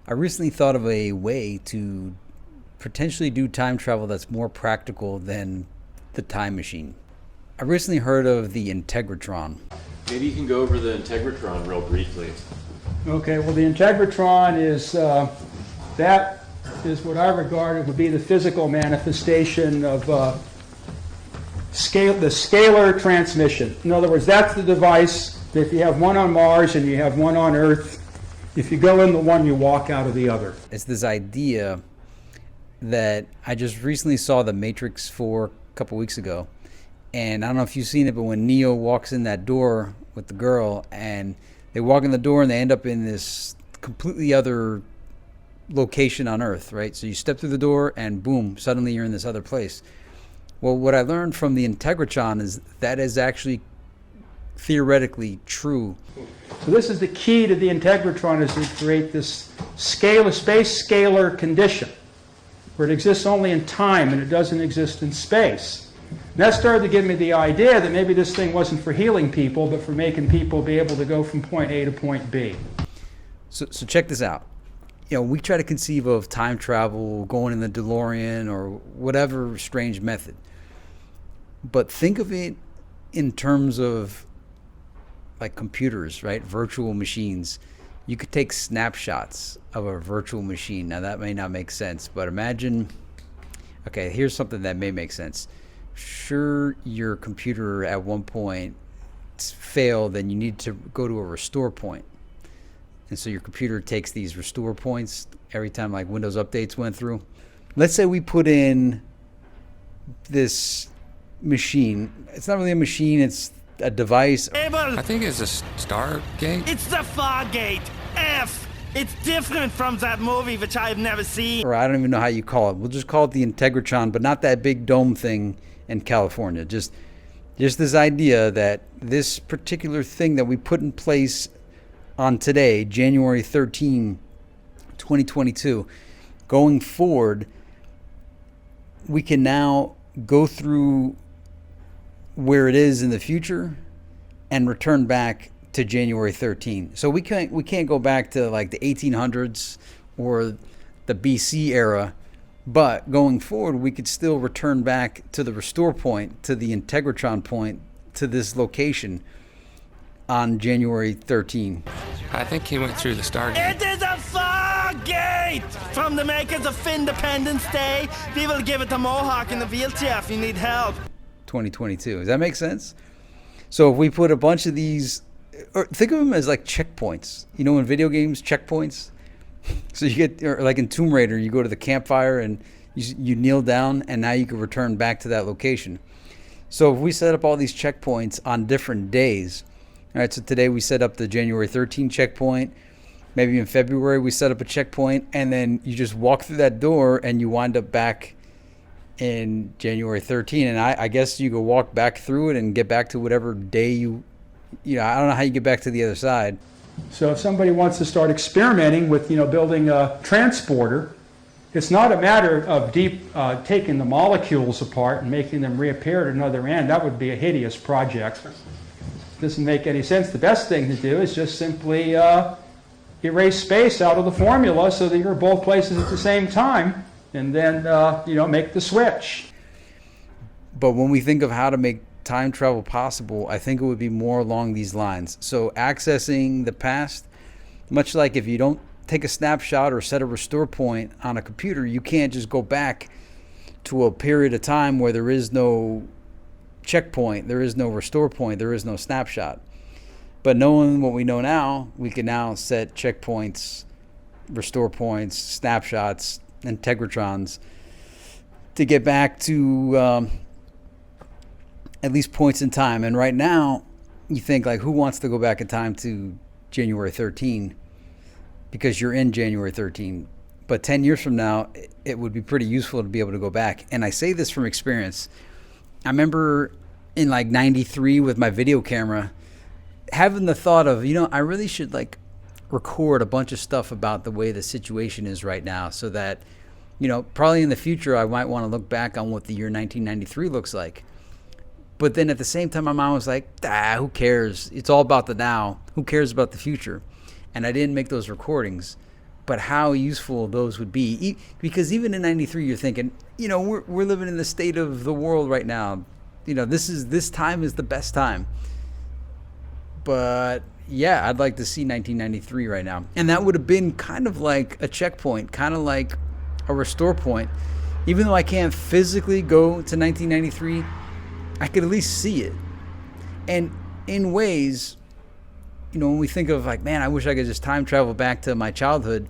I recently thought of a way to potentially do time travel that's more practical than the time machine. I recently heard of the Integratron. Maybe you can go over the Integratron real briefly. Okay, well, the Integratron is, that is what I regard would be the physical manifestation of the scalar transmission. In other words, that's the device that if you have one on Mars and you have one on Earth, if you go in the one, you walk out of the other. It's this idea that I just recently saw The Matrix 4 a couple weeks ago. And I don't know if you've seen it, but when Neo walks in that door with the girl and they walk in the door and they end up in this completely other location on Earth, right? So you step through the door and boom, suddenly you're in this other place. Well, what I learned from the Integratron is that is actually theoretically true. So this is the key to the Integratron, is to create this space scalar condition where it exists only in time and it doesn't exist in space. And that started to give me the idea that maybe this thing wasn't for healing people, but for making people be able to go from point A to point B. So check this out. You know, we try to conceive of time travel, going in the DeLorean or whatever strange method. But think of it in terms of like computers, right? Virtual machines. You could take snapshots of a virtual machine. Now that may not make sense, but imagine, okay, here's something that may make sense. Sure, your computer at one point failed and you need to go to a restore point. And so your computer takes these restore points every time like Windows updates went through. Let's say we put in this machine. It's not really a machine, it's a device. I think it's a Stargate. It's the Fargate. F. It's different from that movie, which I've never seen. Or I don't even know how you call it. We'll just call it the Integratron, but not that big dome thing in California. Just this idea that this particular thing that we put in place on today, January 13, 2022, going forward, we can now go through where it is in the future and return back to January 13. So we can't go back to like the 1800s or the BC era, but going forward we could still return back to the restore point, to the Integratron point, to this location on January 13. I think he went through the Stargate. It is a Fargate! From the makers of Independence Day, we will give it a mohawk in the wheelchair if you need help. 2022. Does that make sense? So if we put a bunch of these, or think of them as like checkpoints. You know, in video games, checkpoints. So you get, or like in Tomb Raider, you go to the campfire and you kneel down, and now you can return back to that location. So if we set up all these checkpoints on different days, all right, so today we set up the January 13 checkpoint. Maybe in February we set up a checkpoint, and then you just walk through that door and you wind up back in January 13. And I guess you go walk back through it and get back to whatever day you know, I don't know how you get back to the other side. So if somebody wants to start experimenting with, building a transporter, it's not a matter of taking the molecules apart and making them reappear at another end. That would be a hideous project. Doesn't make any sense. The best thing to do is just simply erase space out of the formula so that you're both places at the same time, and then make the switch. But when we think of how to make time travel possible, I think it would be more along these lines. So accessing the past, much like if you don't take a snapshot or set a restore point on a computer, you can't just go back to a period of time where there is no checkpoint, there is no restore point, there is no snapshot. But knowing what we know now, we can now set checkpoints, restore points, snapshots, Integratrons to get back to at least points in time. And right now, you think like, who wants to go back in time to January 13? Because you're in January 13. But 10 years from now, it would be pretty useful to be able to go back. And I say this from experience. I remember in like 93 with my video camera, having the thought of, I really should like record a bunch of stuff about the way the situation is right now, so that, probably in the future, I might want to look back on what the year 1993 looks like. But then at the same time, my mind was like, who cares? It's all about the now. Who cares about the future? And I didn't make those recordings. but how useful those would be. Because even in 93, you're thinking, you know, we're living in the state of the world right now. You know, this time is the best time. But yeah, I'd like to see 1993 right now. And that would have been kind of like a checkpoint, kind of like a restore point. Even though I can't physically go to 1993, I could at least see it. And in ways, you know, when we think of like, man, I wish I could just time travel back to my childhood.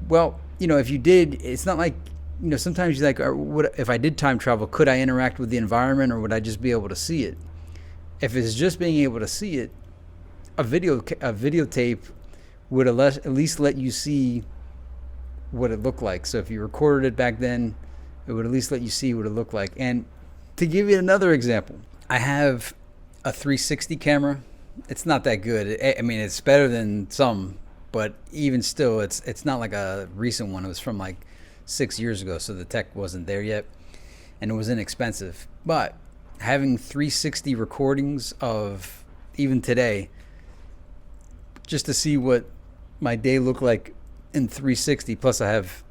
Well, you know, if you did, it's not like, you know, sometimes you're like, what if I did time travel, could I interact with the environment, or would I just be able to see it? If it's just being able to see it, a videotape would at least let you see what it looked like. So if you recorded it back then, it would at least let you see what it looked like. And to give you another example, I have a 360 camera. It's not that good. I mean, it's better than some, but even still, it's not like a recent one. It was from like 6 years ago, so the tech wasn't there yet, and it was inexpensive. But having 360 recordings of even today, just to see what my day looked like in 360, plus I have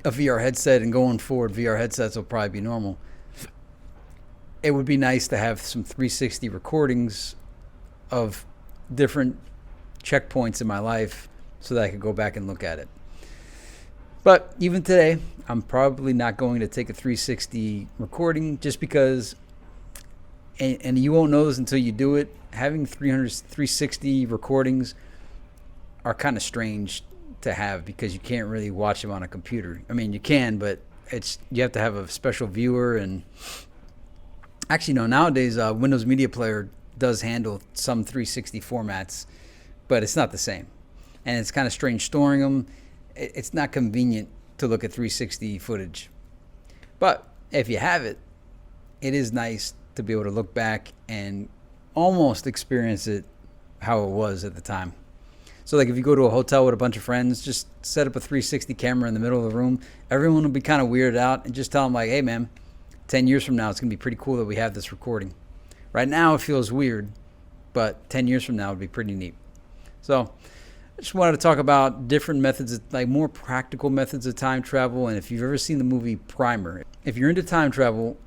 a VR headset, and going forward, VR headsets will probably be normal. It would be nice to have some 360 recordings of different checkpoints in my life so that I could go back and look at it. But even today, I'm probably not going to take a 360 recording just because, and you won't know this until you do it, having 360 recordings are kind of strange to have because you can't really watch them on a computer. I mean, you can, but you have to have a special viewer. And actually, no, nowadays Windows Media Player does handle some 360 formats, but it's not the same. And it's kind of strange storing them. It's not convenient to look at 360 footage. But if you have it, it is nice to be able to look back and almost experience it how it was at the time. So like if you go to a hotel with a bunch of friends, just set up a 360 camera in the middle of the room. Everyone will be kind of weirded out, and just tell them like, hey man, 10 years from now, it's going to be pretty cool that we have this recording. Right now it feels weird, but 10 years from now it would be pretty neat. So I just wanted to talk about different methods, like more practical methods of time travel. And if you've ever seen the movie Primer, if you're into time travel,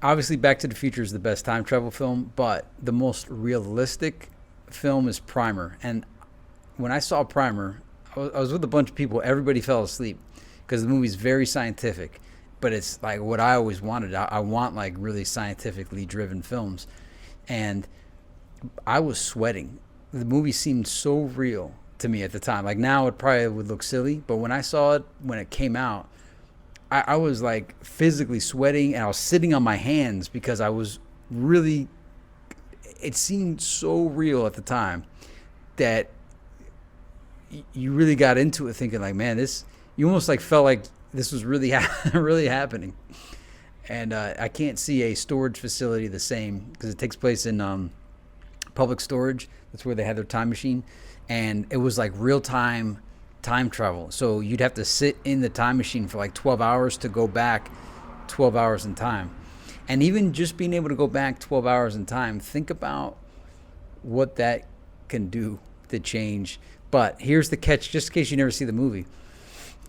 obviously Back to the Future is the best time travel film, but the most realistic film is Primer. And when I saw Primer, I was with a bunch of people. Everybody fell asleep because the movie's very scientific, but it's like what I always wanted. I want like really scientifically driven films. And I was sweating. The movie seemed so real to me at the time. Like now it probably would look silly, but when I saw it, when it came out, I was like physically sweating, and I was sitting on my hands because I was really, it seemed so real at the time that you really got into it thinking like, man, you almost like felt like this was really, really happening. And I can't see a storage facility the same because it takes place in public storage. That's where they had their time machine. And it was like real-time time travel. So you'd have to sit in the time machine for like 12 hours to go back 12 hours in time. And even just being able to go back 12 hours in time, think about what that can do to change. But here's the catch, just in case you never see the movie.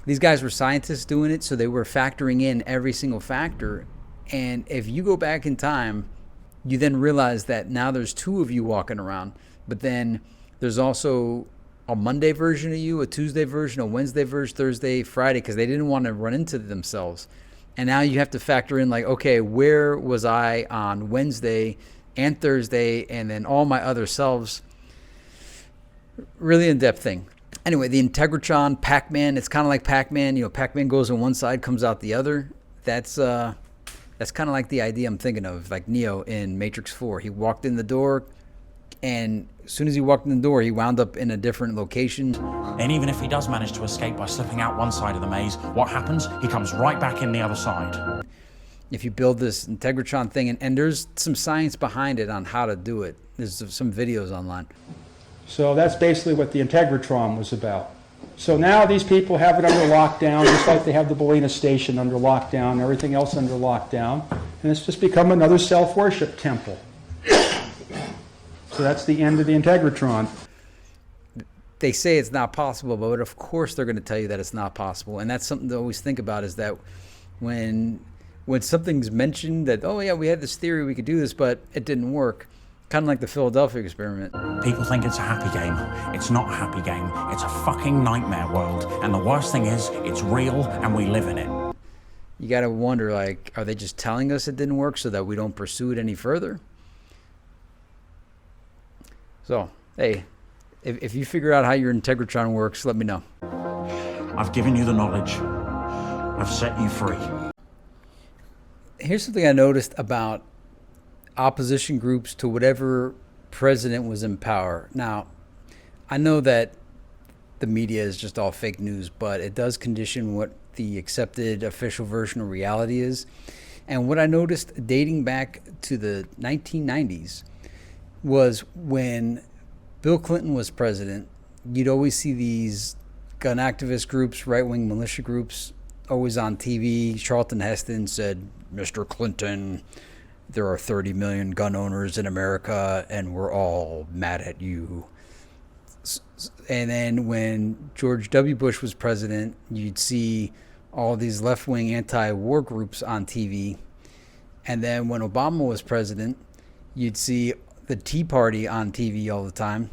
These guys were scientists doing it, so they were factoring in every single factor. And if you go back in time, you then realize that now there's two of you walking around, but then there's also a Monday version of you, a Tuesday version, a Wednesday version, Thursday, Friday, because they didn't want to run into themselves. And now you have to factor in like, okay, where was I on Wednesday and Thursday, and then all my other selves. Really in-depth thing. Anyway, the Integratron, Pac-Man, it's kind of like Pac-Man. You know, Pac-Man goes on one side, comes out the other. That's kind of like the idea I'm thinking of, like Neo in Matrix 4. He walked in the door, and as soon as he walked in the door, he wound up in a different location. And even if he does manage to escape by slipping out one side of the maze, what happens? He comes right back in the other side. If you build this Integratron thing, and there's some science behind it on how to do it. There's some videos online. So that's basically what the Integratron was about. So now these people have it under lockdown, just like they have the Ballina station under lockdown, everything else under lockdown. And it's just become another self-worship temple. So that's the end of the Integratron. they say it's not possible, but of course they're going to tell you that it's not possible. And that's something to always think about, is that when something's mentioned that, oh yeah, we had this theory, we could do this, but it didn't work, kind of like the Philadelphia experiment. People think it's a happy game. It's not a happy game. It's a fucking nightmare world. And the worst thing is, it's real and we live in it. You got to wonder, like, are they just telling us it didn't work so that we don't pursue it any further? So, hey, if you figure out how your Integratron works, let me know. I've given you the knowledge. I've set you free. Here's something I noticed about opposition groups to whatever president was in power. Now, I know that the media is just all fake news, but it does condition what the accepted official version of reality is. And what I noticed dating back to the 1990s was when Bill Clinton was president, you'd always see these gun activist groups, right-wing militia groups, always on TV. Charlton Heston said, "Mr. Clinton, there are 30 million gun owners in America, and we're all mad at you." And then when George W. Bush was president, you'd see all these left-wing anti-war groups on TV. And then when Obama was president, you'd see the Tea Party on TV all the time.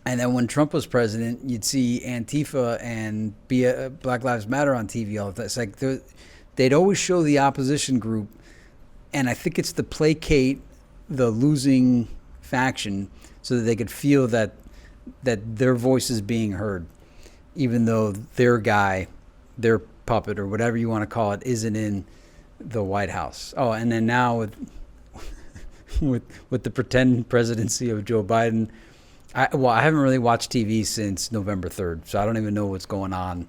And then when Trump was president, you'd see Antifa and Black Lives Matter on TV all the time. It's like they'd always show the opposition group, and I think it's to placate the losing faction so that they could feel that their voice is being heard, even though their guy, their puppet, or whatever you want to call it, isn't in the White House. Oh, and then now with the pretend presidency of Joe Biden, I haven't really watched TV since November 3rd, so I don't even know what's going on.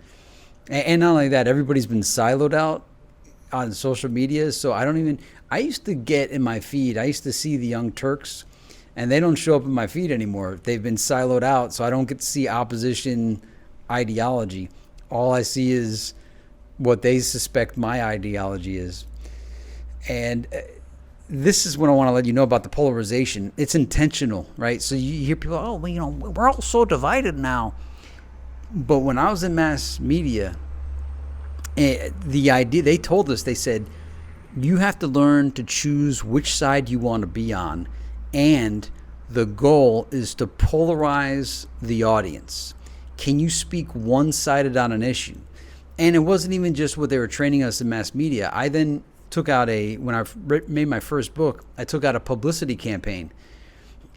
And not only that, everybody's been siloed out on social media, so I used to get in my feed, I used to see the Young Turks, and they don't show up in my feed anymore. They've been siloed out, so I don't get to see opposition ideology. All I see is what they suspect my ideology is. And this is what I want to let you know about the polarization. It's intentional, right? So you hear people, oh, well, you know, we're all so divided now. But when I was in mass media, the idea, they told us, they said, you have to learn to choose which side you want to be on. And the goal is to polarize the audience. Can you speak one-sided on an issue? And it wasn't even just what they were training us in mass media. I then took out when I made my first book, I took out a publicity campaign.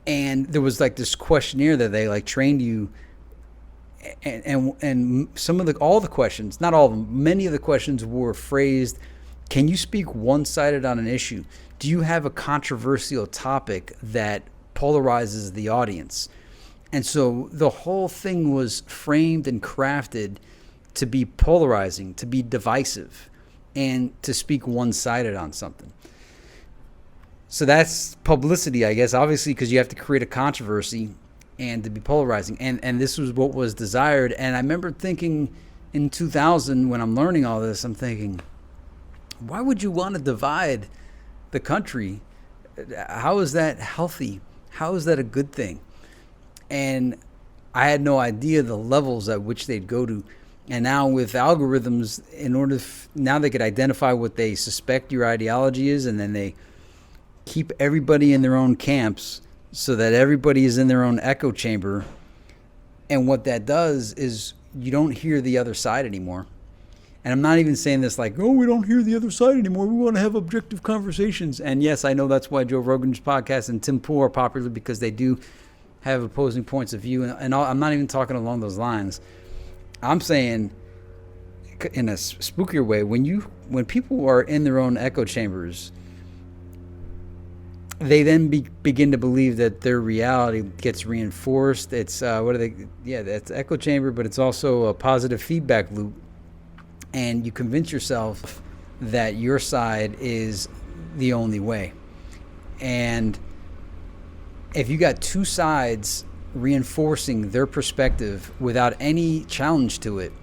And there was like this questionnaire that they like trained you. And some of all the questions, not all of them, many of the questions were phrased, can you speak one-sided on an issue? Do you have a controversial topic that polarizes the audience? And so the whole thing was framed and crafted to be polarizing, to be divisive, and to speak one-sided on something. So that's publicity, I guess, obviously, because you have to create a controversy and to be polarizing. And this was what was desired. And I remember thinking in 2000, when I'm learning all this, I'm thinking, why would you want to divide the country? How is that healthy? How is that a good thing? And I had no idea the levels at which they'd go to. And now with algorithms, now they could identify what they suspect your ideology is, and then they keep everybody in their own camps so that everybody is in their own echo chamber. And what that does is you don't hear the other side anymore. And I'm not even saying this like, oh, we don't hear the other side anymore. We want to have objective conversations. And yes, I know that's why Joe Rogan's podcast and Tim Pool are popular, because they do have opposing points of view. And I'm not even talking along those lines. I'm saying, in a spookier way, when people are in their own echo chambers, they then begin to believe that their reality gets reinforced. It's that's echo chamber, but it's also a positive feedback loop. And you convince yourself that your side is the only way. And if you got two sides reinforcing their perspective without any challenge to it,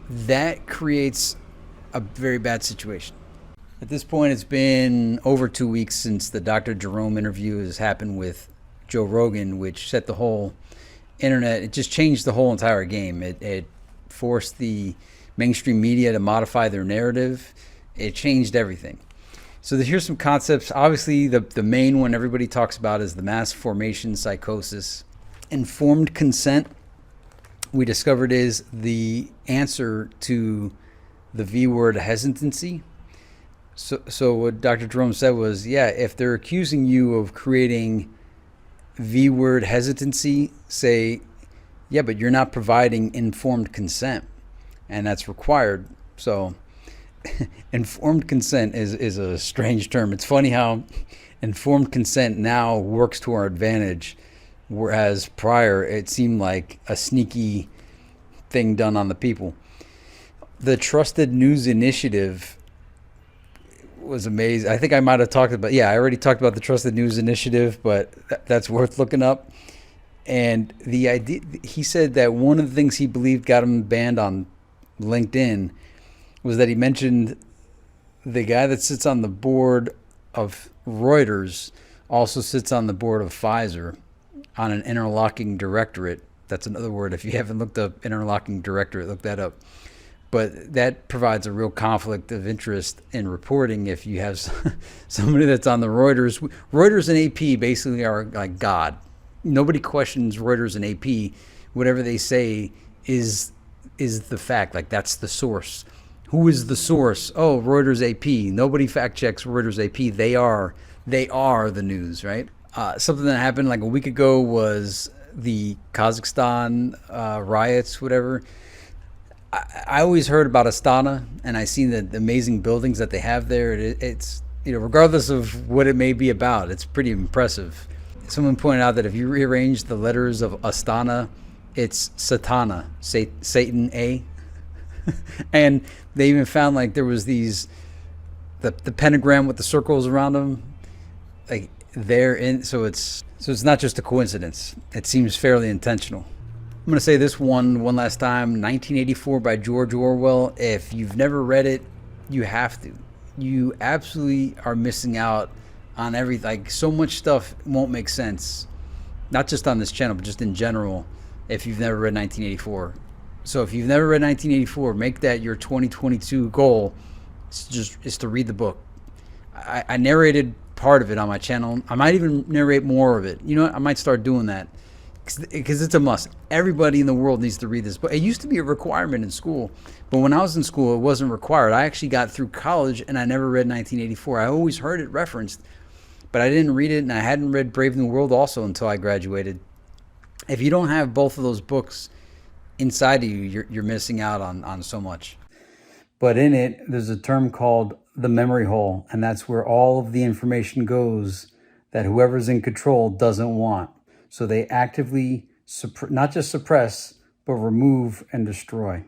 that creates a very bad situation. At this point, it's been over 2 weeks since the Dr. Jerome interview has happened with Joe Rogan, which set the whole internet, it just changed the whole entire game. It forced the mainstream media to modify their narrative. It changed everything. So here's some concepts. Obviously, the main one everybody talks about is the mass formation psychosis. Informed consent, we discovered, is the answer to the V word hesitancy. So what Dr. Jerome said was, yeah, if they're accusing you of creating V word hesitancy, say, yeah, but you're not providing informed consent, and that's required. So informed consent is a strange term. It's funny how informed consent now works to our advantage, whereas prior it seemed like a sneaky thing done on the people. The Trusted News Initiative was amazing. I think I might have talked about, I already talked about the Trusted News Initiative, but that's worth looking up. And the idea, he said that one of the things he believed got him banned on LinkedIn was that he mentioned the guy that sits on the board of Reuters also sits on the board of Pfizer on an interlocking directorate. That's another word. If you haven't looked up interlocking directorate, look that up. But that provides a real conflict of interest in reporting if you have somebody that's on the Reuters. Reuters and AP basically are like God. Nobody questions Reuters and AP. Whatever they say is the fact. Like, that's the source. Who is the source? Oh, Reuters AP. Nobody fact checks Reuters AP. They are the news, right? Something that happened like a week ago was the Kazakhstan riots, whatever. I always heard about Astana, and I seen the amazing buildings that they have there. It's, regardless of what it may be about, it's pretty impressive. Someone pointed out that if you rearrange the letters of Astana, it's Satana, Satan A. And they even found like there was the pentagram with the circles around them, like they're in. So it's not just a coincidence. It seems fairly intentional. I'm going to say this one last time. 1984 by George Orwell. If you've never read it, you have to. You absolutely are missing out on everything. Like, so much stuff won't make sense, not just on this channel, but just in general, if you've never read 1984. So if you've never read 1984, make that your 2022 goal. Is to read the book. I narrated part of it on my channel. I might even narrate more of it. You know what? I might start doing that because it's a must. Everybody in the world needs to read this book. It used to be a requirement in school, but when I was in school, it wasn't required. I actually got through college and I never read 1984. I always heard it referenced, but I didn't read it, and I hadn't read Brave New World also until I graduated. If you don't have both of those books inside of you, you're missing out on so much. But in it, there's a term called the memory hole, and that's where all of the information goes that whoever's in control doesn't want. So they actively not just suppress, but remove and destroy.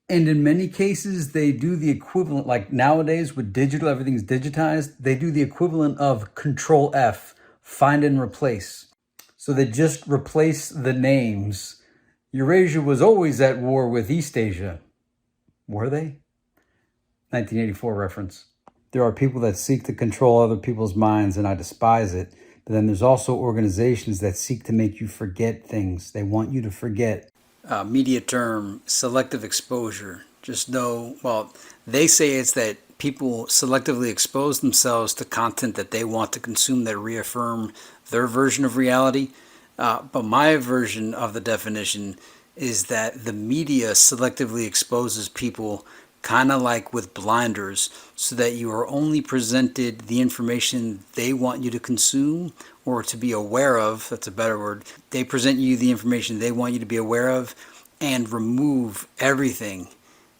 And in many cases, they do the equivalent, like nowadays with digital, everything's digitized, they do the equivalent of Control F, find and replace. So they just replace the names. Eurasia was always at war with East Asia. Were they? 1984 reference. There are people that seek to control other people's minds, and I despise it. But then there's also organizations that seek to make you forget things. They want you to forget. Media term, selective exposure. Just know, well, they say it's that people selectively expose themselves to content that they want to consume that reaffirm their version of reality. But my version of the definition is that the media selectively exposes people kind of like with blinders, so that you are only presented the information they want you to consume or to be aware of. That's a better word. They present you the information they want you to be aware of and remove everything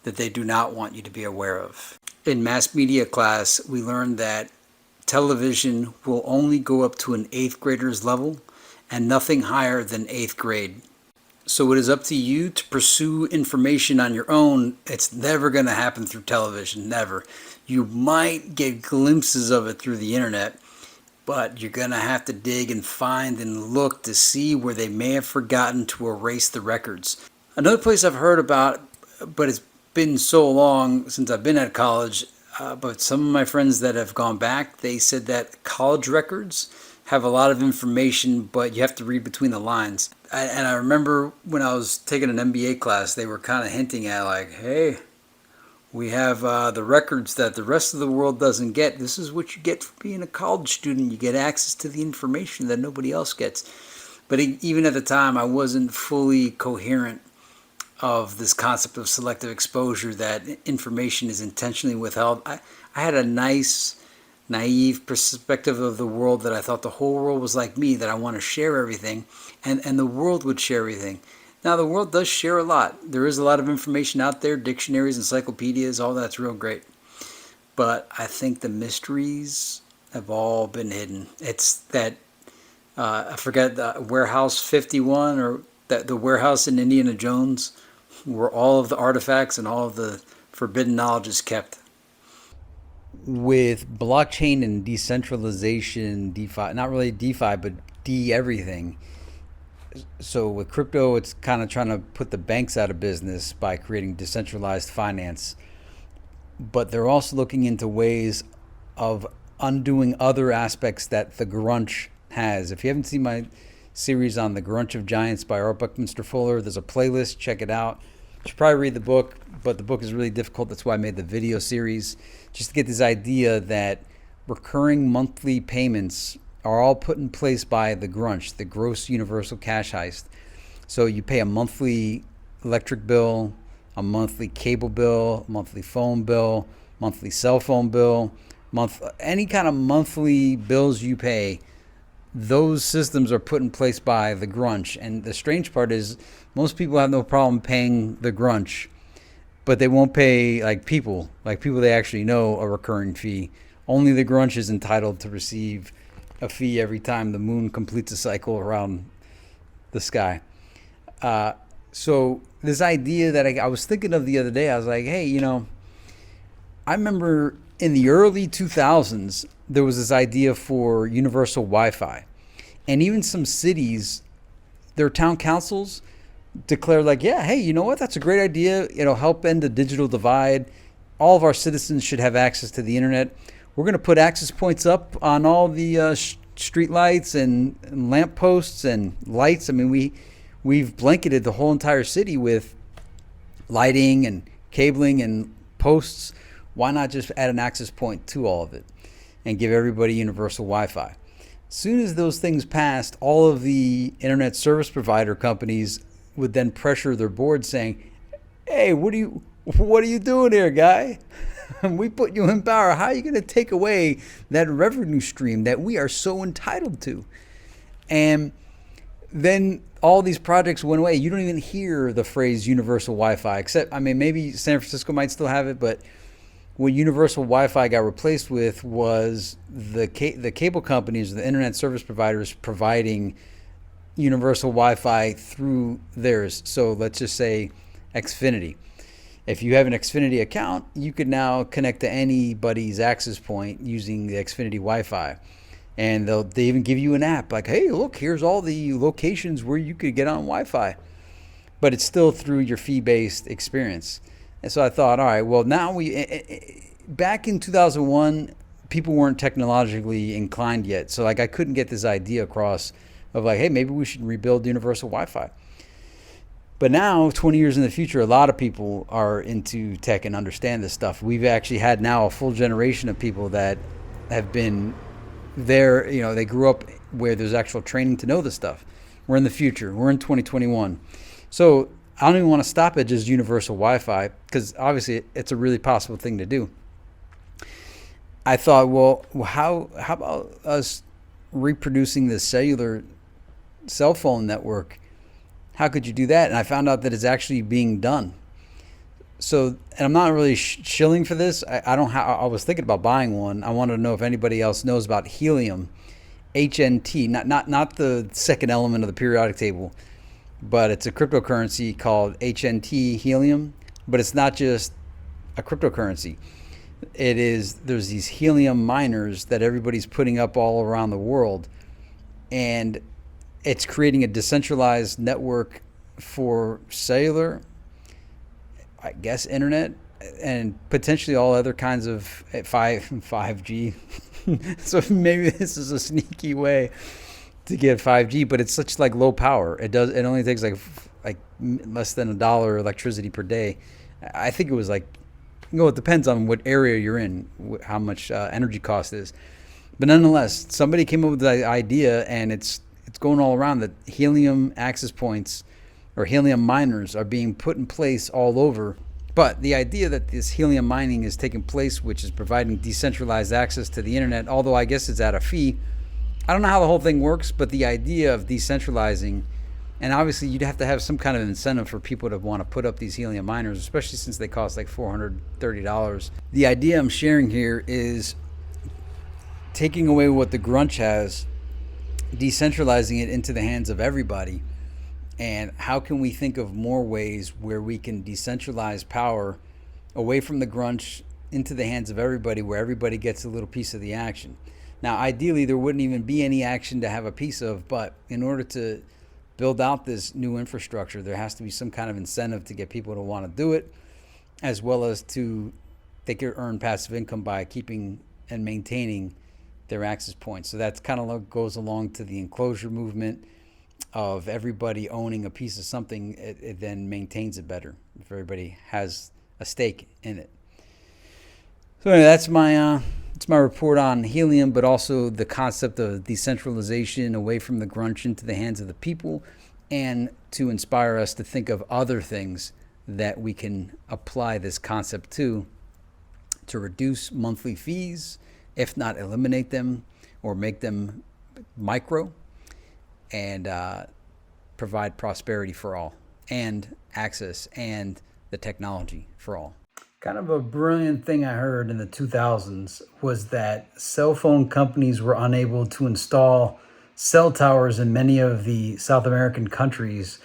that they do not want you to be aware of. In mass media class, we learned that television will only go up to an 8th grader's level and nothing higher than 8th grade. So it is up to you to pursue information on your own. It's never going to happen through television, never. You might get glimpses of it through the internet, but you're going to have to dig and find and look to see where they may have forgotten to erase the records. Another place I've heard about, but it's been so long since I've been at college, but some of my friends that have gone back, they said that college records have a lot of information, but you have to read between the lines. And I remember when I was taking an MBA class, they were kind of hinting at like, hey, we have the records that the rest of the world doesn't get. This is what you get for being a college student. You get access to the information that nobody else gets. But even at the time, I wasn't fully coherent of this concept of selective exposure, that information is intentionally withheld. I had a nice, naive perspective of the world that I thought the whole world was like me, that I want to share everything, and the world would share everything. Now, the world does share a lot. There is a lot of information out there, dictionaries, encyclopedias, all that's real great. But I think the mysteries have all been hidden. It's that, I forget, the Warehouse 51, or that the warehouse in Indiana Jones, where all of the artifacts and all of the forbidden knowledge is kept. With blockchain and decentralization, DeFi, not really DeFi, but everything. So with crypto, it's kind of trying to put the banks out of business by creating decentralized finance. But they're also looking into ways of undoing other aspects that the GRUNCH has. If you haven't seen my series on the GRUNCH of Giants by Art Buckminster Fuller, there's a playlist, check it out. You should probably read the book, but the book is really difficult. That's why I made the video series, just to get this idea that recurring monthly payments are all put in place by the GRUNCH, the Gross Universal Cash Heist. So you pay a monthly electric bill, a monthly cable bill, monthly phone bill, monthly cell phone bill, any kind of monthly bills you pay. Those systems are put in place by the GRUNCH. And the strange part is most people have no problem paying the GRUNCH, but they won't pay like people they actually know, a recurring fee. Only the GRUNCH is entitled to receive a fee every time the moon completes a cycle around the sky. So this idea that I was thinking of the other day, I was like, hey, I remember in the early 2000s, there was this idea for universal Wi-Fi. And even some cities, their town councils declared like, yeah, hey, you know what? That's a great idea. It'll help end the digital divide. All of our citizens should have access to the internet. We're going to put access points up on all the street lights and lamp posts and lights. I mean, we've blanketed the whole entire city with lighting and cabling and posts. Why not just add an access point to all of it and give everybody universal Wi-Fi? As soon as those things passed, all of the internet service provider companies would then pressure their boards saying, hey, what are you doing here, guy? We put you in power. How are you going to take away that revenue stream that we are so entitled to? And then all these projects went away. You don't even hear the phrase universal Wi-Fi, except, I mean, maybe San Francisco might still have it, but what universal Wi-Fi got replaced with was the cable companies, the internet service providers providing universal Wi-Fi through theirs. So let's just say Xfinity. If you have an Xfinity account, you could now connect to anybody's access point using the Xfinity Wi-Fi. And they even give you an app like, hey, look, here's all the locations where you could get on Wi-Fi. But it's still through your fee-based experience. And so I thought, all right, well, now back in 2001, people weren't technologically inclined yet. So like I couldn't get this idea across of like, hey, maybe we should rebuild universal Wi-Fi. But now, 20 years in the future, a lot of people are into tech and understand this stuff. We've actually had now a full generation of people that have been there. They grew up where there's actual training to know this stuff. We're in the future. We're in 2021. So I don't even want to stop at just universal Wi-Fi because obviously it's a really possible thing to do. I thought, well, how about us reproducing the cellular cell phone network? How could you do that? And I found out that it's actually being done. So, and I'm not really shilling for this. I was thinking about buying one. I wanted to know if anybody else knows about helium, HNT, not the second element of the periodic table, but it's a cryptocurrency called HNT helium. But it's not just a cryptocurrency. There's these helium miners that everybody's putting up all around the world, and it's creating a decentralized network for cellular, I guess, internet, and potentially all other kinds of 5G. So maybe this is a sneaky way to get 5G, but it's such like low power. It only takes like less than $1 electricity per day. I think it was like, it depends on what area you're in, how much energy cost is. But nonetheless, somebody came up with the idea, and it's going all around, that helium access points or helium miners are being put in place all over. But the idea that this helium mining is taking place, which is providing decentralized access to the internet, although I guess it's at a fee. I don't know how the whole thing works, but the idea of decentralizing, and obviously you'd have to have some kind of incentive for people to want to put up these helium miners, especially since they cost like $430. The idea I'm sharing here is taking away what the GRUNCH has, decentralizing it into the hands of everybody. And how can we think of more ways where we can decentralize power away from the GRUNCH into the hands of everybody, where everybody gets a little piece of the action? Now, ideally, there wouldn't even be any action to have a piece of, but in order to build out this new infrastructure, there has to be some kind of incentive to get people to want to do it, as well as they could earn passive income by keeping and maintaining their access points. So that's kind of goes along to the enclosure movement of everybody owning a piece of something. It then maintains it better if everybody has a stake in it. So anyway, that's my report on helium, but also the concept of decentralization away from the GRUNCH into the hands of the people, and to inspire us to think of other things that we can apply this concept to reduce monthly fees, if not eliminate them or make them micro, and provide prosperity for all, and access and the technology for all. Kind of a brilliant thing I heard in the 2000s was that cell phone companies were unable to install cell towers in many of the South American countries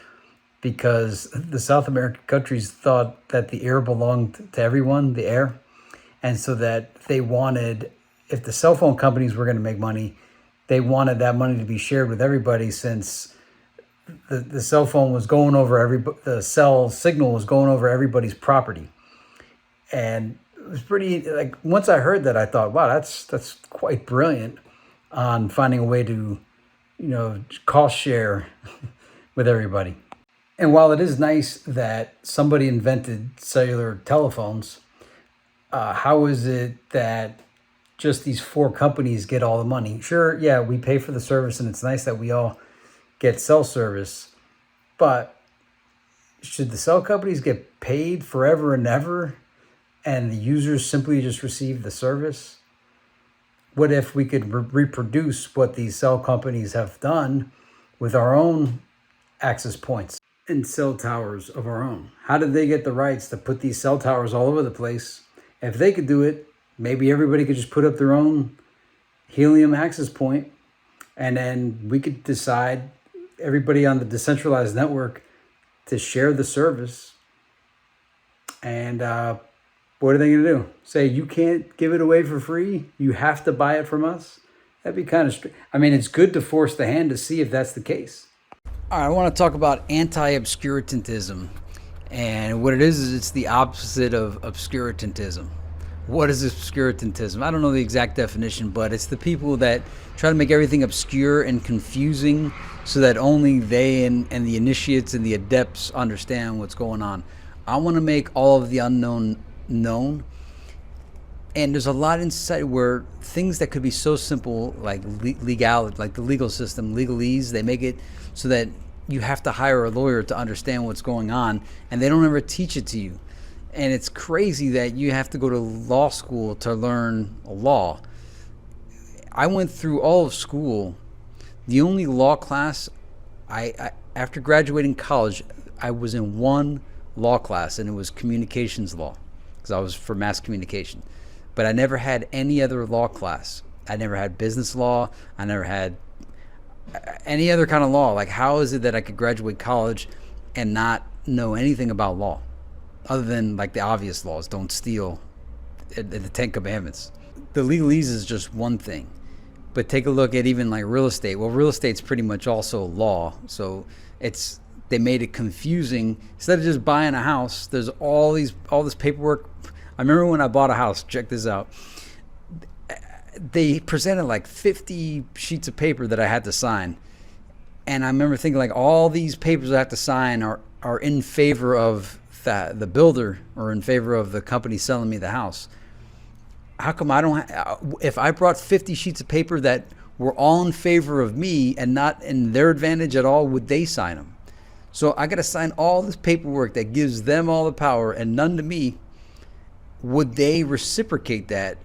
because the South American countries thought that the air belonged to everyone, the air. And so that they wanted, if the cell phone companies were going to make money, they wanted that money to be shared with everybody, since the cell phone was going over the cell signal was going over everybody's property. And it was pretty, like, once I heard that, I thought, wow, that's quite brilliant on finding a way to, cost share with everybody. And while it is nice that somebody invented cellular telephones, how is it that just these 4 companies get all the money? Sure, yeah, we pay for the service, and it's nice that we all get cell service, but should the cell companies get paid forever and ever, and the users simply just receive the service? What if we could reproduce what these cell companies have done with our own access points and cell towers of our own? How did they get the rights to put these cell towers all over the place? If they could do it, maybe everybody could just put up their own helium access point, and then we could decide, everybody on the decentralized network, to share the service. And what are they going to do? Say, you can't give it away for free? You have to buy it from us? That'd be kind of I mean, it's good to force the hand to see if that's the case. All right, I want to talk about anti-obscurantism. And what it is it's the opposite of obscurantism. What is obscurantism? I don't know the exact definition, but it's the people that try to make everything obscure and confusing so that only they and the initiates and the adepts understand what's going on. I want to make all of the unknown known. And there's a lot in society where things that could be so simple, like legality, like the legal system, legalese, they make it so that you have to hire a lawyer to understand what's going on, and they don't ever teach it to you. And it's crazy that you have to go to law school to learn law. I went through all of school. The only law class, I after graduating college, I was in one law class, and it was communications law, because I was for mass communication. But I never had any other law class. I never had business law. I never had any other kind of law. Like, how is it that I could graduate college and not know anything about law? Other than like the obvious laws, don't steal, the 10 commandments. The legalese is just one thing. But take a look at even like real estate. Well, real estate's pretty much also law. So they made it confusing. Instead of just buying a house, there's all this paperwork. I remember when I bought a house, check this out. They presented like 50 sheets of paper that I had to sign. And I remember thinking, like, all these papers I have to sign are in favor of the builder or in favor of the company selling me the house. How come I don't if I brought 50 sheets of paper that were all in favor of me and not in their advantage at all, would they sign them? So I got to sign all this paperwork that gives them all the power and none to me. Would they reciprocate that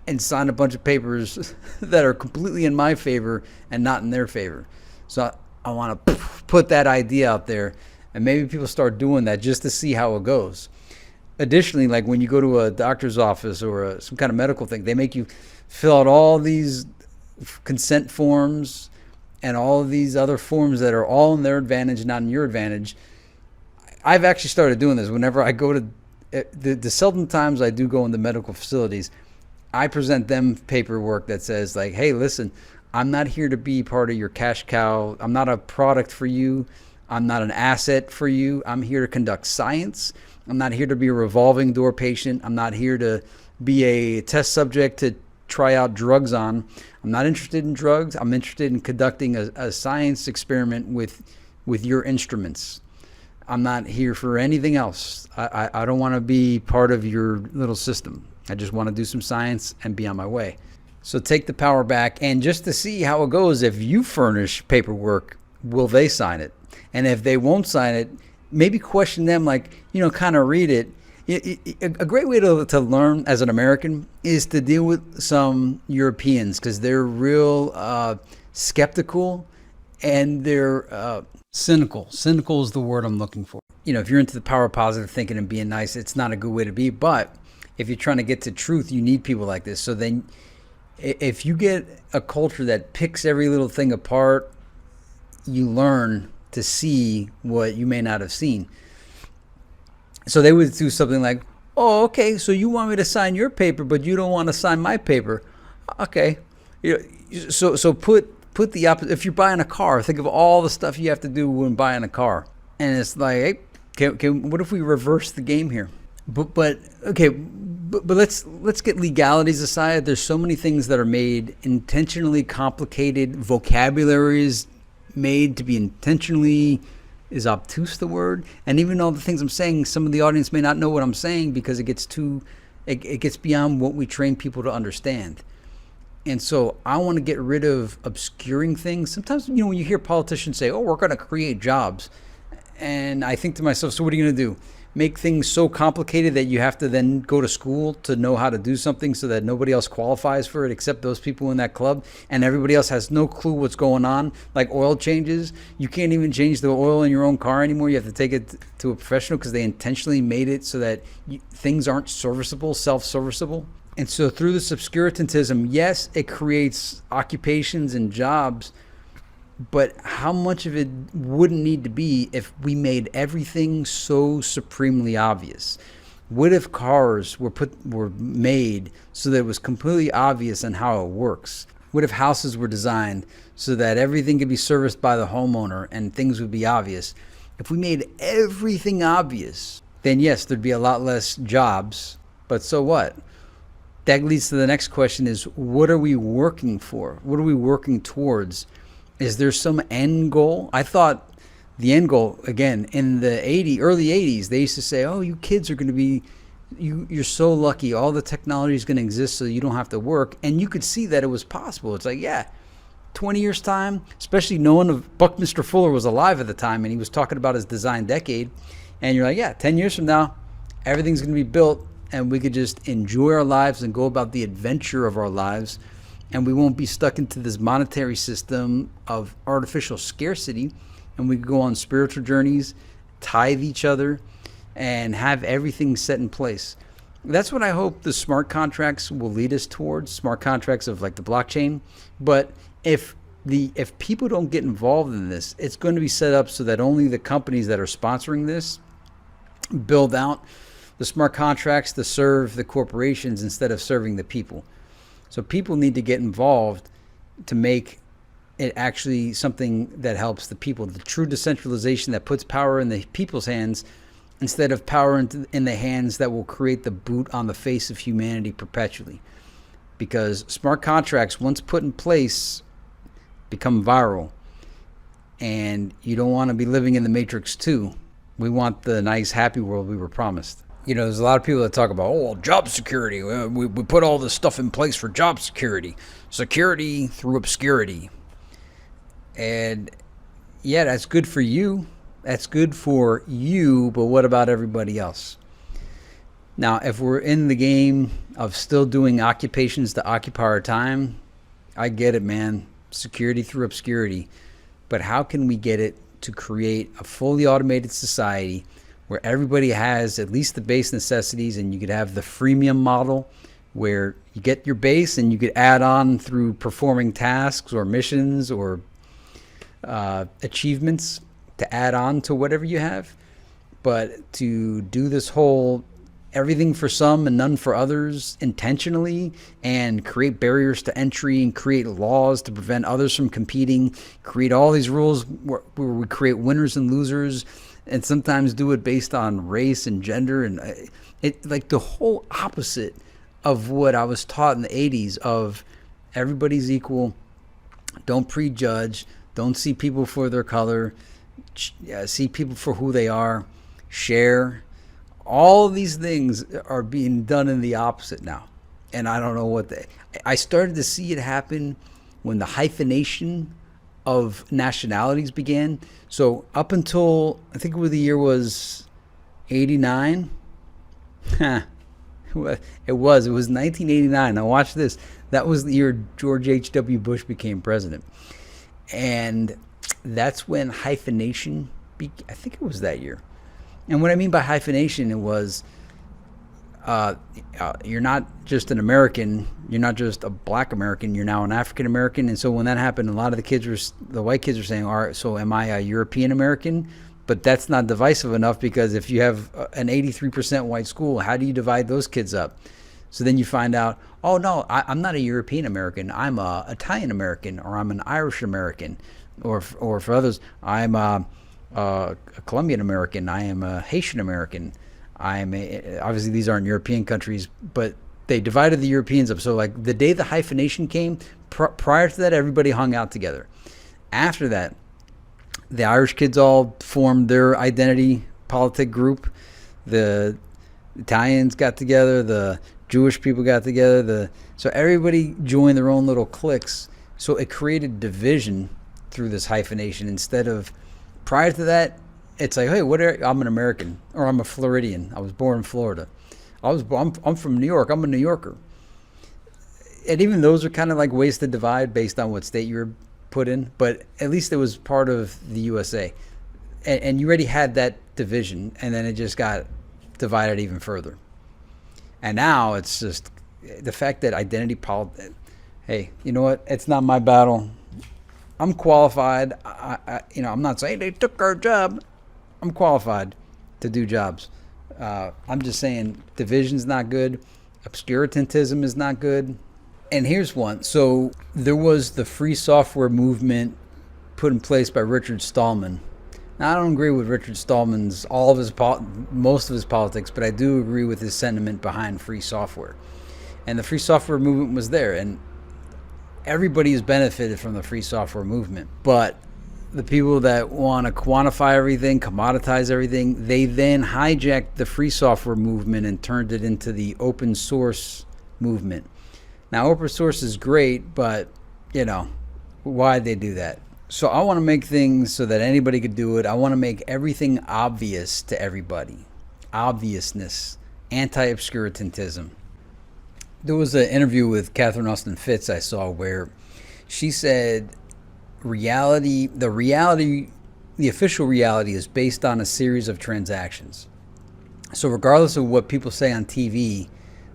and sign a bunch of papers that are completely in my favor and not in their favor? So I want to put that idea out there, and maybe people start doing that just to see how it goes. Additionally, like when you go to a doctor's office or some kind of medical thing, they make you fill out all these consent forms and all of these other forms that are all in their advantage, not in your advantage. I've actually started doing this whenever I go to the seldom times I do go into medical facilities. I present them paperwork that says, like, hey, listen, I'm not here to be part of your cash cow. I'm not a product for you. I'm not an asset for you. I'm here to conduct science. I'm not here to be a revolving door patient. I'm not here to be a test subject to try out drugs on. I'm not interested in drugs. I'm interested in conducting a science experiment with your instruments. I'm not here for anything else. I don't want to be part of your little system. I just want to do some science and be on my way. So take the power back, and just to see how it goes, if you furnish paperwork, will they sign it? And if they won't sign it, maybe question them, like, kind of read it. A great way to learn as an American is to deal with some Europeans, because they're real skeptical and they're cynical. Cynical is the word I'm looking for. If you're into the power of positive thinking and being nice, it's not a good way to be. But if you're trying to get to truth, you need people like this. So then if you get a culture that picks every little thing apart, you learn to see what you may not have seen. So they would do something like, oh, okay, so you want me to sign your paper, but you don't want to sign my paper. Okay. So put the opposite. If you're buying a car, think of all the stuff you have to do when buying a car. And it's like, hey, what if we reverse the game here? But let's get legalities aside. There's so many things that are made intentionally complicated. Vocabularies made to be intentionally, is obtuse the word? And even all the things I'm saying, some of the audience may not know what I'm saying because it gets beyond what we train people to understand. And so I want to get rid of obscuring things. Sometimes, when you hear politicians say, oh, we're going to create jobs. And I think to myself, so what are you going to do? Make things so complicated that you have to then go to school to know how to do something so that nobody else qualifies for it except those people in that club, and everybody else has no clue what's going on. Like oil changes, you can't even change the oil in your own car anymore. You have to take it to a professional because they intentionally made it so that things aren't serviceable, self-serviceable. And so through this obscurantism, yes, it creates occupations and jobs, but how much of it wouldn't need to be if we made everything so supremely obvious? What if cars were made so that it was completely obvious on how it works? What if houses were designed so that everything could be serviced by the homeowner and things would be obvious? If we made everything obvious, then yes, there'd be a lot less jobs, but so what? That leads to the next question is, what are we working for? What are we working towards? Is there some end goal? I thought the end goal, again, in the early 80s, they used to say, oh, you kids are going to be, you're so lucky. All the technology is going to exist so you don't have to work. And you could see that it was possible. It's like, yeah, 20 years time, especially knowing of Buckminster Fuller was alive at the time and he was talking about his design decade. And you're like, yeah, 10 years from now, everything's going to be built and we could just enjoy our lives and go about the adventure of our lives. And we won't be stuck into this monetary system of artificial scarcity. And we can go on spiritual journeys, tithe each other, and have everything set in place. That's what I hope the smart contracts will lead us towards, smart contracts of like the blockchain. But if people don't get involved in this, it's going to be set up so that only the companies that are sponsoring this build out the smart contracts to serve the corporations instead of serving the people. So people need to get involved to make it actually something that helps the people, the true decentralization that puts power in the people's hands instead of power in the hands that will create the boot on the face of humanity perpetually. Because smart contracts, once put in place, become viral. And you don't want to be living in the Matrix too. We want the nice, happy world we were promised. You know, there's a lot of people that talk about, oh, job security. We put all this stuff in place for job security. Security through obscurity. And yeah, that's good for you. That's good for you, but what about everybody else? Now, if we're in the game of still doing occupations to occupy our time, I get it, man. Security through obscurity. But how can we get it to create a fully automated society where everybody has at least the base necessities, and you could have the freemium model where you get your base and you could add on through performing tasks or missions or achievements to add on to whatever you have. But to do this whole everything for some and none for others intentionally, and create barriers to entry and create laws to prevent others from competing, create all these rules where we create winners and losers, and sometimes do it based on race and gender, and it like the whole opposite of what I was taught in the 80s of everybody's equal, don't prejudge, don't see people for their color, see people for who they are, share. All these things are being done in the opposite now. And I don't know what I started to see it happen when the hyphenation of nationalities began. So up until, I think the year was 89. It was 1989. Now watch this. That was the year George H.W. Bush became president. And that's when hyphenation, I think it was that year. And what I mean by hyphenation, it was you're not just an American, you're not just a black American, you're now an African American. And so when that happened, a lot of the white kids were saying, all right, so am I a European American? But that's not divisive enough, because if you have an 83% white school, how do you divide those kids up? So then you find out, oh no, I'm not a European American, I'm a Italian American, or I'm an Irish American, or for others, I'm a Colombian American, I am a Haitian American, obviously these aren't European countries, but they divided the Europeans up. So like the day the hyphenation came, prior to that, everybody hung out together. After that, the Irish kids all formed their identity politic group, the Italians got together, the Jewish people got together, so everybody joined their own little cliques. So it created division through this hyphenation. Instead of, prior to that, it's like, hey, I'm an American, or I'm a Floridian. I was born in Florida. I'm from New York. I'm a New Yorker. And even those are kind of like ways to divide based on what state you were put in. But at least it was part of the USA. And you already had that division, and then it just got divided even further. And now it's just the fact that identity politics, hey, you know what? It's not my battle. I'm qualified. I'm not saying they took our job. I'm qualified to do jobs. I'm just saying division's not good. Obscurantism is not good. And here's one. So there was the free software movement put in place by Richard Stallman. Now, I don't agree with Richard Stallman's most of his politics, but I do agree with his sentiment behind free software. And the free software movement was there, and everybody has benefited from the free software movement. But the people that want to quantify everything, commoditize everything, they then hijacked the free software movement and turned it into the open source movement. Now, open source is great, but, why'd they do that? So I want to make things so that anybody could do it. I want to make everything obvious to everybody. Obviousness. Anti-Obscurantism. There was an interview with Catherine Austin Fitts I saw where she said the official reality is based on a series of transactions. So regardless of what people say on TV,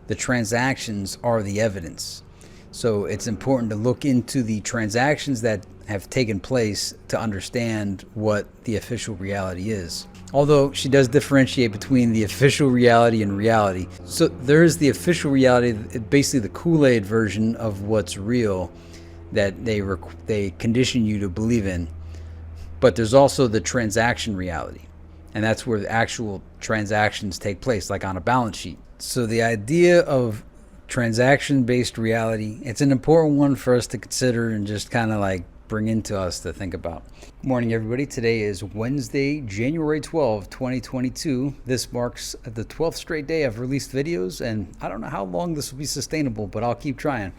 the transactions are the evidence. So it's important to look into the transactions that have taken place to understand what the official reality is. Although she does differentiate between the official reality and reality. So there is the official reality, basically the Kool-Aid version of what's real that they condition you to believe in. But there's also the transaction reality. And that's where the actual transactions take place, like on a balance sheet. So the idea of transaction-based reality, it's an important one for us to consider and just kind of like bring into us to think about. Morning, everybody. Today is Wednesday, January 12, 2022. This marks the 12th straight day I've released videos, and I don't know how long this will be sustainable, but I'll keep trying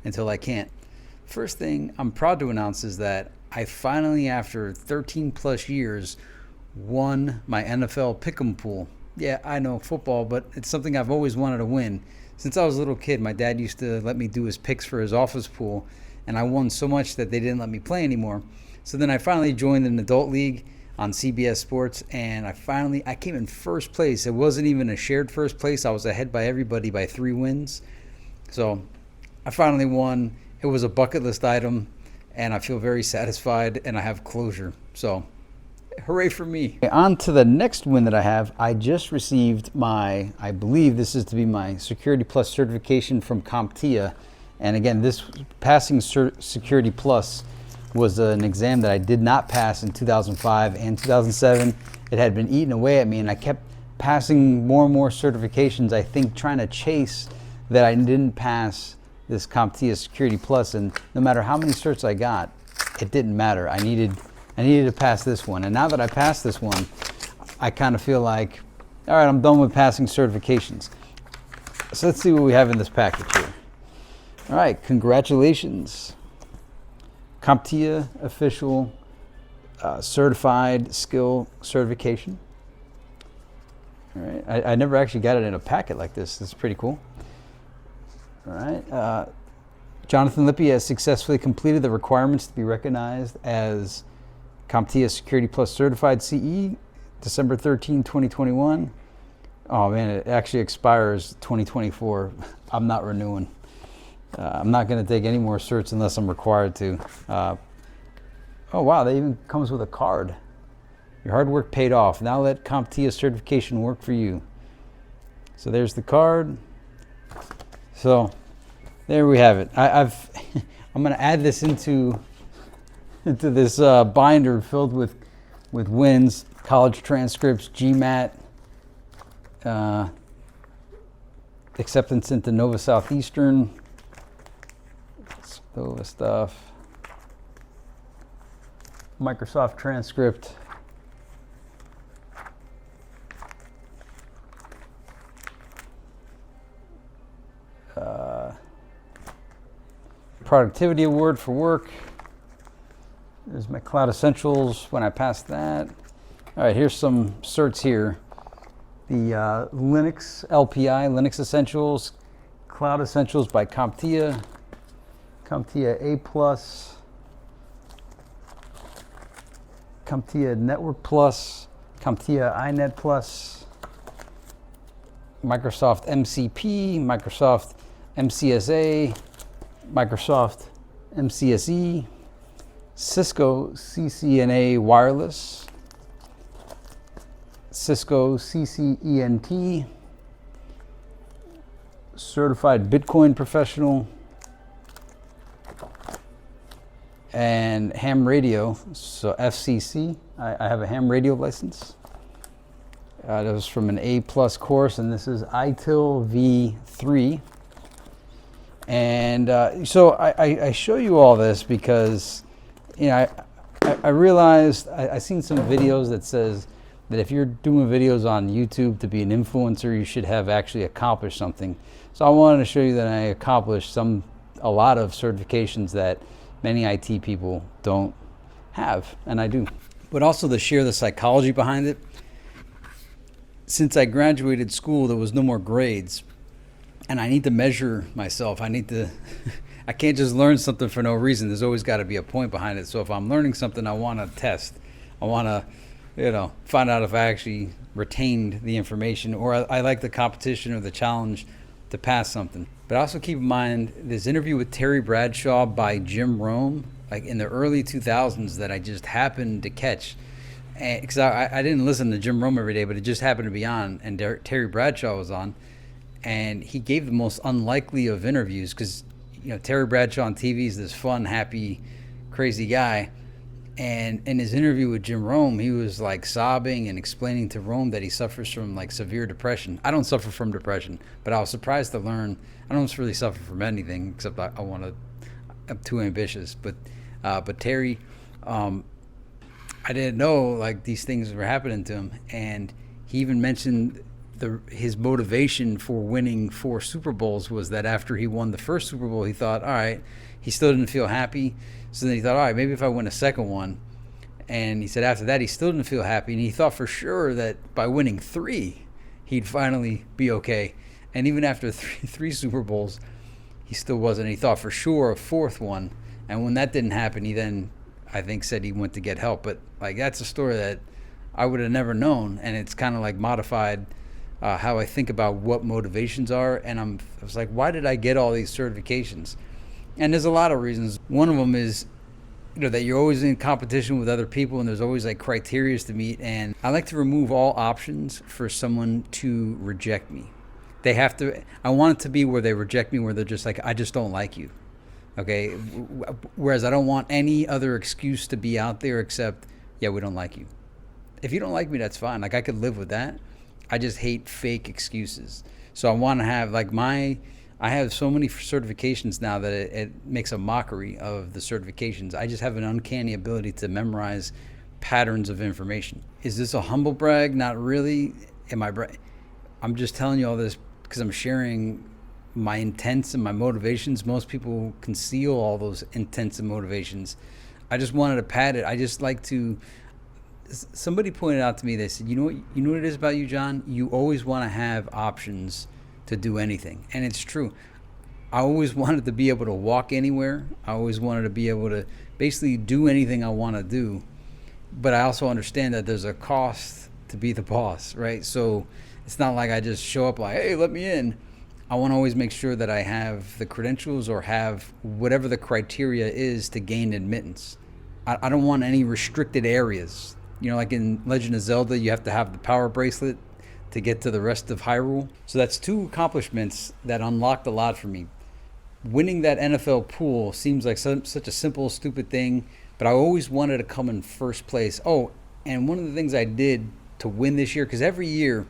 until I can't. First thing I'm proud to announce is that I finally, after 13 plus years, won my NFL Pickem pool. Yeah, I know football, but it's something I've always wanted to win. Since I was a little kid, my dad used to let me do his picks for his office pool, and I won so much that they didn't let me play anymore. So then I finally joined an adult league on CBS Sports, and I came in first place. It wasn't even a shared first place. I was ahead by everybody by 3 wins. So I finally won. It was a bucket list item, and I feel very satisfied, and I have closure. So hooray for me. On to the next win that I have. I just received I believe this is to be my Security Plus certification from CompTIA. And again, this passing Security Plus was an exam that I did not pass in 2005 and 2007. It had been eaten away at me, and I kept passing more and more certifications, I think trying to chase that I didn't pass this CompTIA Security Plus. And no matter how many certs I got, it didn't matter. I needed to pass this one. And now that I passed this one, I kind of feel like, all right, I'm done with passing certifications. So let's see what we have in this package here. All right, congratulations. CompTIA official certified skill certification. All right, I never actually got it in a packet like this. This is pretty cool. All right, Jonathan Lippy has successfully completed the requirements to be recognized as CompTIA Security Plus Certified CE, December 13, 2021. Oh man, it actually expires 2024. I'm not renewing. I'm not going to take any more certs unless I'm required to. Oh wow, that even comes with a card. Your hard work paid off. Now let CompTIA certification work for you. So there's the card. So there we have it. I'm going to add this into this binder filled with wins, college transcripts, GMAT, acceptance into Nova Southeastern, Nova stuff, Microsoft transcript, productivity award for work. There's my Cloud Essentials when I passed that. All right, here's some certs here. The Linux LPI, Linux Essentials, Cloud Essentials by CompTIA, CompTIA A+, CompTIA Network Plus, CompTIA iNet Plus, Microsoft MCP, Microsoft MCSA, Microsoft MCSE, Cisco CCNA Wireless, Cisco CCENT, Certified Bitcoin Professional, and ham radio, so FCC. I have a ham radio license. That was from an A+ course, and this is ITIL V3. And so I show you all this because, you know, I realized I seen some videos that says that if you're doing videos on YouTube to be an influencer, you should have actually accomplished something. So I wanted to show you that I accomplished a lot of certifications that many IT people don't have, and I do. But also to share the psychology behind it. Since I graduated school, there was no more grades, and I need to measure myself. I can't just learn something for no reason. There's always got to be a point behind it. So if I'm learning something, I want to test. I want to, find out if I actually retained the information, or I like the competition or the challenge to pass something. But also keep in mind this interview with Terry Bradshaw by Jim Rome, like in the early 2000s, that I just happened to catch. Because I didn't listen to Jim Rome every day, but it just happened to be on, and Terry Bradshaw was on. And he gave the most unlikely of interviews because, Terry Bradshaw on TV is this fun, happy, crazy guy. And in his interview with Jim Rome, he was like sobbing and explaining to Rome that he suffers from like severe depression. I don't suffer from depression, but I was surprised to learn I don't really suffer from anything except I'm too ambitious. But But Terry, I didn't know like these things were happening to him, and he even mentioned his motivation for winning 4 Super Bowls was that after he won the first Super Bowl, he thought, all right, he still didn't feel happy. So then he thought, all right, maybe if I win a second one. And he said after that, he still didn't feel happy. And he thought for sure that by winning 3, he'd finally be okay. And even after three Super Bowls, he still wasn't. He thought for sure a 4th one. And when that didn't happen, he then, I think, said he went to get help. But like that's a story that I would have never known. And it's kind of like modified how I think about what motivations are. And I was like, why did I get all these certifications? And there's a lot of reasons. One of them is, that you're always in competition with other people, and there's always like criteria to meet. And I like to remove all options for someone to reject me. They have to. I want it to be where they reject me, where they're just like, I just don't like you. Okay. Whereas I don't want any other excuse to be out there except, yeah, we don't like you. If you don't like me, that's fine. Like I could live with that. I just hate fake excuses. So I want to have like I have so many certifications now that it makes a mockery of the certifications. I just have an uncanny ability to memorize patterns of information. Is this a humble brag? Not really. I'm just telling you all this because I'm sharing my intents and my motivations. Most people conceal all those intents and motivations. I just wanted to pad it. I just like to. Somebody pointed out to me, they said, you know what it is about you, John? You always want to have options to do anything. And it's true. I always wanted to be able to walk anywhere. I always wanted to be able to basically do anything I want to do. But I also understand that there's a cost to be the boss, right? So it's not like I just show up like, hey, let me in. I want to always make sure that I have the credentials or have whatever the criteria is to gain admittance. I don't want any restricted areas. Like in Legend of Zelda, you have to have the power bracelet to get to the rest of Hyrule. So that's 2 accomplishments that unlocked a lot for me. Winning that NFL pool seems like such a simple, stupid thing, but I always wanted to come in first place. Oh, and one of the things I did to win this year, because every year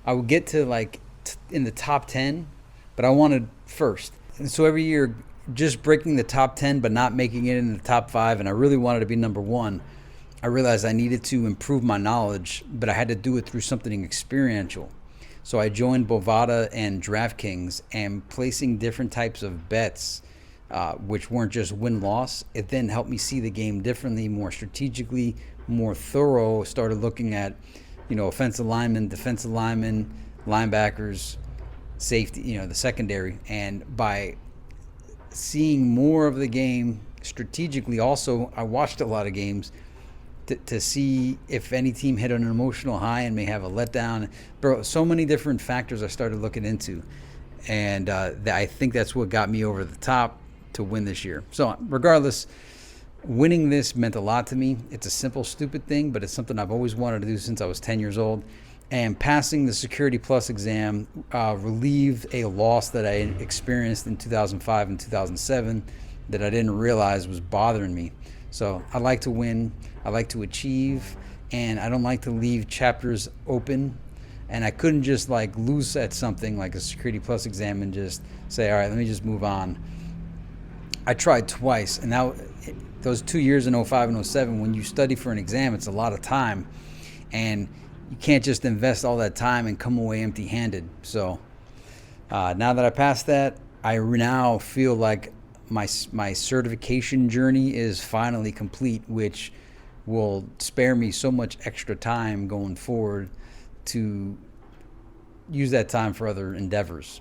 I would get to like in the top 10, but I wanted first. And so every year just breaking the top 10 but not making it in the top 5, and I really wanted to be number 1. I realized I needed to improve my knowledge, but I had to do it through something experiential. So I joined Bovada and DraftKings, and placing different types of bets, which weren't just win-loss, it then helped me see the game differently, more strategically, more thorough. Started looking at, offensive linemen, defensive linemen, linebackers, safety, the secondary. And by seeing more of the game strategically, also, I watched a lot of games to see if any team hit an emotional high and may have a letdown. Bro, so many different factors I started looking into. And I think that's what got me over the top to win this year. So regardless, winning this meant a lot to me. It's a simple, stupid thing, but it's something I've always wanted to do since I was 10 years old. And passing the Security Plus exam relieved a loss that I experienced in 2005 and 2007 that I didn't realize was bothering me. So I like to win, I like to achieve, and I don't like to leave chapters open. And I couldn't just like lose at something like a Security Plus exam and just say, all right, let me just move on. I tried twice, and now those 2 years in 05 and 07, when you study for an exam, it's a lot of time. And you can't just invest all that time and come away empty-handed. So now that I passed that, I now feel like my certification journey is finally complete, which will spare me so much extra time going forward to use that time for other endeavors.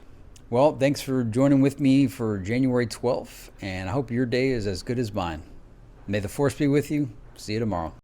Well, thanks for joining with me for January 12th, and I hope your day is as good as mine. May the force be with you. See you tomorrow.